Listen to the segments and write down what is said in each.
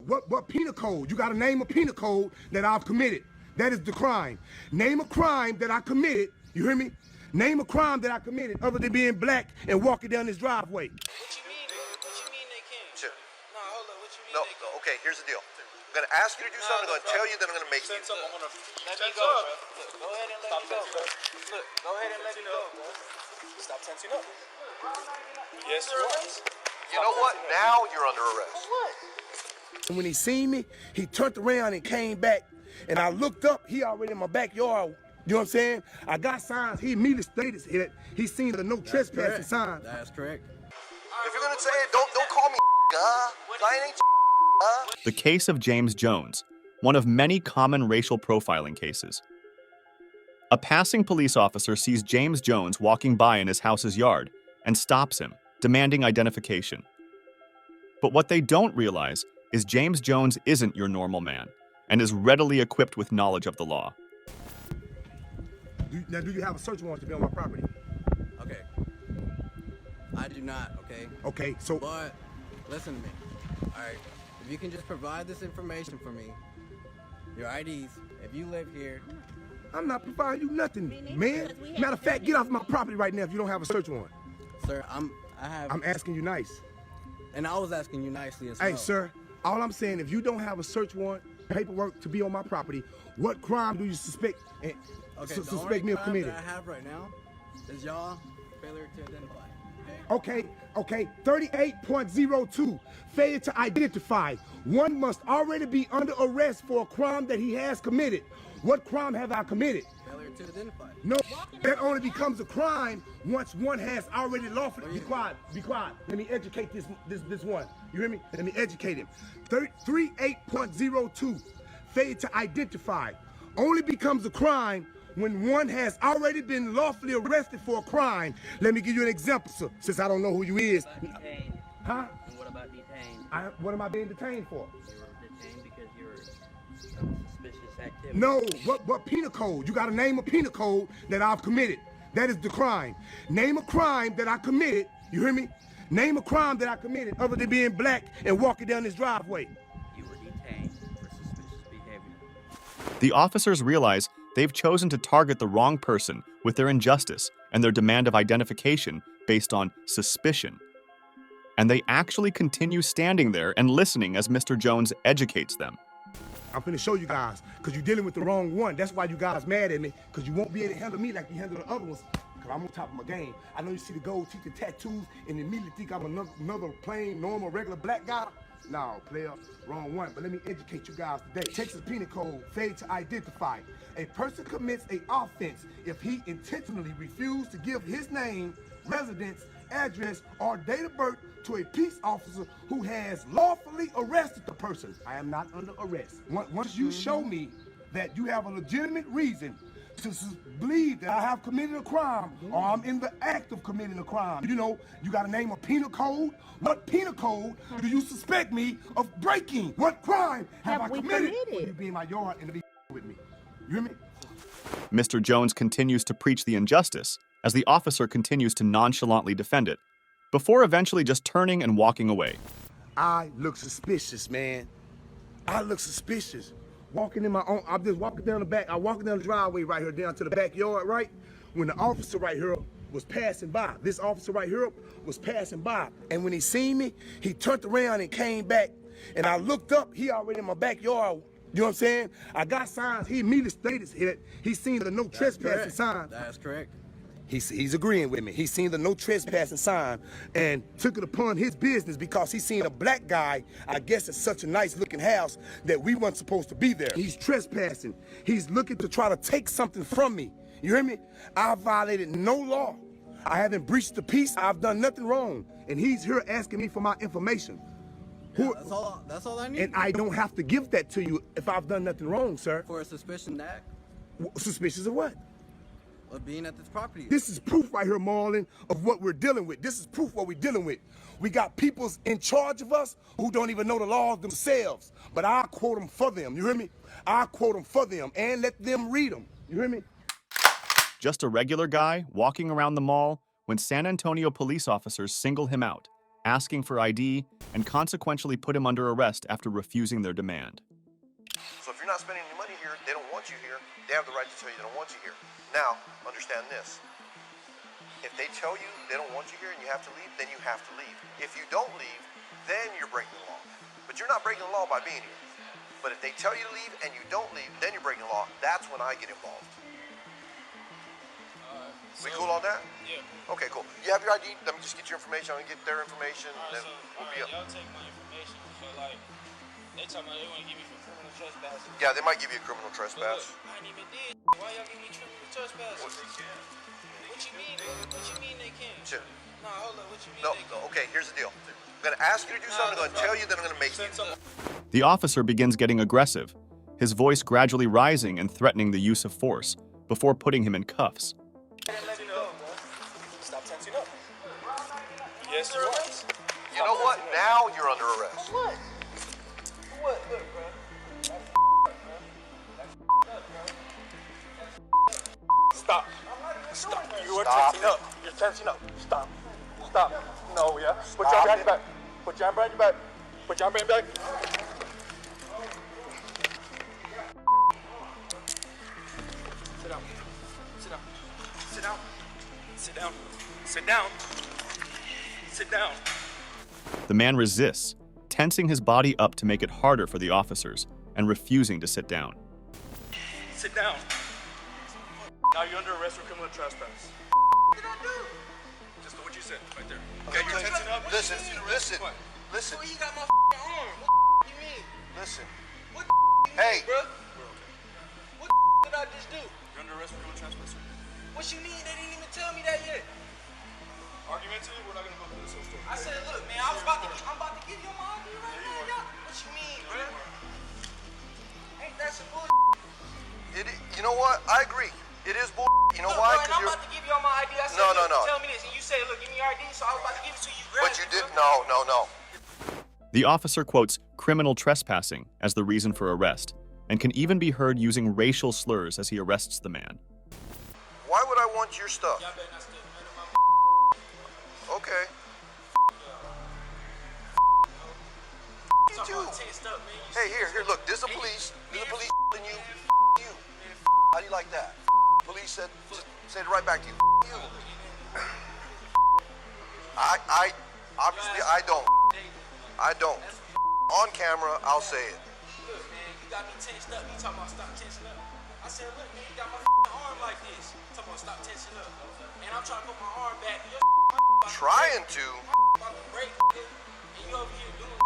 what penal code? You got to name a penal code that I've committed. That is the crime. Name a crime that I committed. You hear me? Name a crime that I committed other than being black and walking down this driveway. What you mean? What you mean they can't? Sure. No, hold on. What you mean No, they can't? okay, here's the deal. I'm going to ask you to do something, I'm going to tell you, then I'm going to make you. Let me go, bro. Look, go ahead and let me go, bro. Look, go ahead and let me go, bro. Stop tensing up. Yes, you are. You know what? Now you're under arrest. And when he seen me, he turned around and came back. And I looked up, he already in my backyard. You know what I'm saying? I got signs. He immediately stated it. He seen the no trespassing sign. That's correct. If you're going to say it, don't call me I ain't The case of James Jones, one of many common racial profiling cases. A passing police officer sees James Jones walking by in his house's yard and stops him, demanding identification. But what they don't realize is James Jones isn't your normal man and is readily equipped with knowledge of the law. Now, do you have a search warrant to be on my property? Okay. I do not, okay? Okay, so... But, listen to me. All right, if you can just provide this information for me, your IDs, if you live here. I'm not providing you nothing, man. Matter of fact, get off my property right now if you don't have a search warrant. Sir, I'm asking you nice. And I was asking you nicely as well. Hey, sir, all I'm saying, if you don't have a search warrant, paperwork to be on my property, what crime do you suspect suspect me of committing? That I have right now is y'all failure to identify. Okay, 38.02, failure to identify. One must already be under arrest for a crime that he has committed. What crime have I committed? Failure to identify. No, that only becomes a crime once one has already lawfully. Be quiet. Let me educate this one. You hear me? Let me educate him. 38.02, failure to identify, only becomes a crime when one has already been lawfully arrested for a crime. Let me give you an example, sir, since I don't know who you is. Detained. Huh? And what about detained? What am I being detained for? You were detained because you were suspicious activity. No, what penal code? You gotta name a penal code that I've committed. That is the crime. Name a crime that I committed, you hear me? Name a crime that I committed other than being black and walking down this driveway. You were detained for suspicious behavior. The officers realize they've chosen to target the wrong person with their injustice and their demand of identification based on suspicion. And they actually continue standing there and listening as Mr. Jones educates them. I'm finna show you guys, because you're dealing with the wrong one. That's why you guys mad at me, because you won't be able to handle me like you handle the other ones, because I'm on top of my game. I know you see the gold teeth and tattoos and immediately think I'm another plain, normal, regular black guy. No, player, wrong one. But let me educate you guys today. Texas Penal Code, failure to identify. A person commits an offense if he intentionally refused to give his name, residence, address, or date of birth to a peace officer who has lawfully arrested the person. I am not under arrest. Once you show me that you have a legitimate reason to believe that I have committed a crime or I'm in the act of committing a crime, you know, you gotta name a penal code. What penal code do you suspect me of breaking? What crime have I committed? For you be in my yard and to be with me. You hear me? Mr. Jones continues to preach the injustice as the officer continues to nonchalantly defend it, before eventually just turning and walking away. I look suspicious, man. I look suspicious. Walking in my own, I'm just walking down the back. I'm walking down the driveway right here down to the backyard, right? When the officer right here was passing by, this officer right here was passing by. And when he seen me, he turned around and came back. And I looked up, he already in my backyard. You know what I'm saying? I got signs. He immediately stated it. He seen the no trespassing sign. That's correct. He's agreeing with me. He seen the no trespassing sign and took it upon his business because he seen a black guy, I guess it's such a nice looking house, that we weren't supposed to be there. He's trespassing. He's looking to try to take something from me. You hear me? I violated no law. I haven't breached the peace. I've done nothing wrong. And he's here asking me for my information. Yeah, that's all I need. And I don't have to give that to you if I've done nothing wrong, sir. For a suspicion act? Suspicious of what? Of being at this property. This is proof right here, Marlon, of what we're dealing with. This is proof what we're dealing with. We got people in charge of us who don't even know the laws themselves, but I quote them for them. You hear me? I quote them for them and let them read them. You hear me? Just a regular guy walking around the mall when San Antonio police officers single him out, asking for ID, and consequentially put him under arrest after refusing their demand. So if you're not spending any money here, they don't want you here. They have the right to tell you they don't want you here. Now, understand this. If they tell you they don't want you here and you have to leave, then you have to leave. If you don't leave, then you're breaking the law. But you're not breaking the law by being here. But if they tell you to leave and you don't leave, then you're breaking the law. That's when I get involved. We cool on that? Yeah. Okay, cool. You have your ID? Let me just get your information. I'm gonna get their information. Alright, And so, then we'll alright, be up. y'all take my information. So, like, they talking about they want to give me for criminal trespassing. Yeah, they might give you a criminal But trespass. look, I ain't even did. Why y'all give me criminal trespassing? What you mean, bro? What you mean they can't? Shit. Nah, hold up. What you mean No, they can't? okay, here's the deal. I'm gonna ask you to do something, I'm gonna tell you, then I'm gonna make you. The officer begins getting aggressive, his voice gradually rising and threatening the use of force, before putting him in cuffs. Stop tensing up. Yes, you are. You know what? Now you're under arrest. What? What? Look, bro. Stop. Stop. You are Stop. tensing up. You're tensing up. Stop. Stop. No, yeah. Put Stop your arm behind it. your back. Put your arm behind your back. Put your arm behind your back. Sit down. Sit down. Sit down. Sit down. Sit down. Sit down. The man resists, tensing his body up to make it harder for the officers, and refusing to sit down. Sit down. Now you're under arrest for criminal trespass. What did I do? Just do what you said right there. Okay, You're tensing up. listen, listen, What? listen, Well, you got my arm. What you mean? listen. What you Hey. mean, bro? What did I just do? You're under arrest for criminal trespass. What you mean? They didn't even tell me that yet. Argumentative, we're not gonna go through this whole story. I said, look, man, I'm about to give you my ID right now, y'all. What you mean, bro? Ain't that some bullshit? You know what? I agree. It is bull. You know Look, why? bro, and I'm about to give you all my ID. I said, No, look, no. tell me this, and you say, look, give me your ID, so I was about to give it to you. Grab But you it, did bro. no. The officer quotes criminal trespassing as the reason for arrest, and can even be heard using racial slurs as he arrests the man. Why would I want your stuff? Y'all better not steal none of my Okay. You Talking too. about tensed up, man. You Hey, see here, this? look. This is the police. This is the police and you. You. How do you like that? Police said it right back to you. You. I obviously I don't. I don't. On camera, I'll say it. Look, man, you got me tensed up. You talking about stop tensing up. I said, look, man, you got my arm like this. Talking about stop tensing up. And I'm trying to put my arm back. Your Trying to. about to break, and you over here doing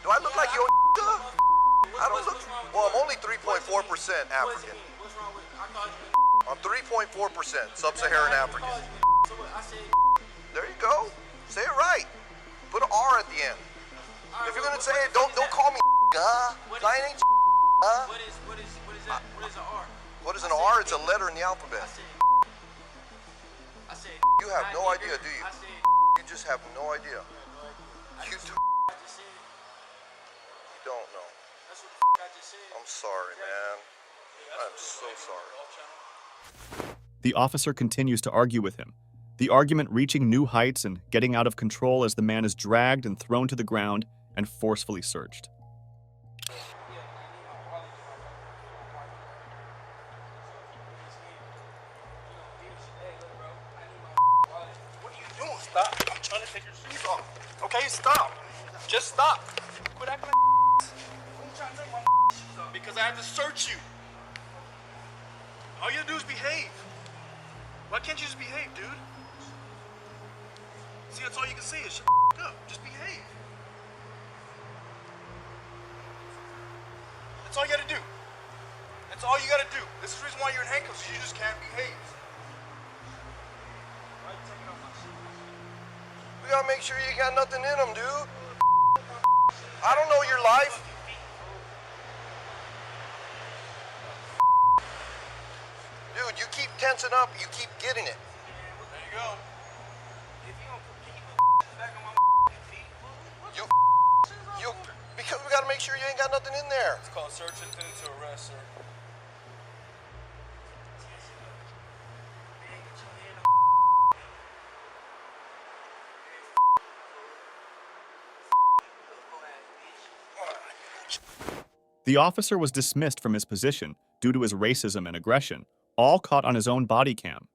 Do I look like your? I don't look. Well, I'm only 3.4% African. What's wrong with it? I called you. I'm 3.4% Sub-Saharan African. So what? I said, There you go. Say it right. Put an R at the end. If you're gonna say it, don't call me. I ain't. what is that? What is an R? What is an R? It's a letter in the alphabet. I said. You have no idea, do you? I said. You just have no idea. You do. I just said. You don't know. That's what I just said. I'm sorry, man. I'm so sorry. The officer continues to argue with him, the argument reaching new heights and getting out of control as the man is dragged and thrown to the ground and forcefully searched. What are you doing? Stop. I'm trying to take your shoes off. Okay, stop. Just stop. Quit acting like What are you trying to take my shoes off? Because I have to search you. All you gotta do is behave. Why can't you just behave, dude? See, that's all you can say is shut the up. Just behave. That's all you gotta do. That's all you gotta do. This is the reason why you're in handcuffs, you just can't behave. Why are you taking off my shoes? We gotta make sure you got nothing in them, dude. I don't know your life. Dude, you keep tensing up, you keep getting it. There you go. If you don't put your back on my feet, You, because we gotta make sure you ain't got nothing in there. It's called search intended to arrest, sir. The officer was dismissed from his position due to his racism and aggression, all caught on his own body cam.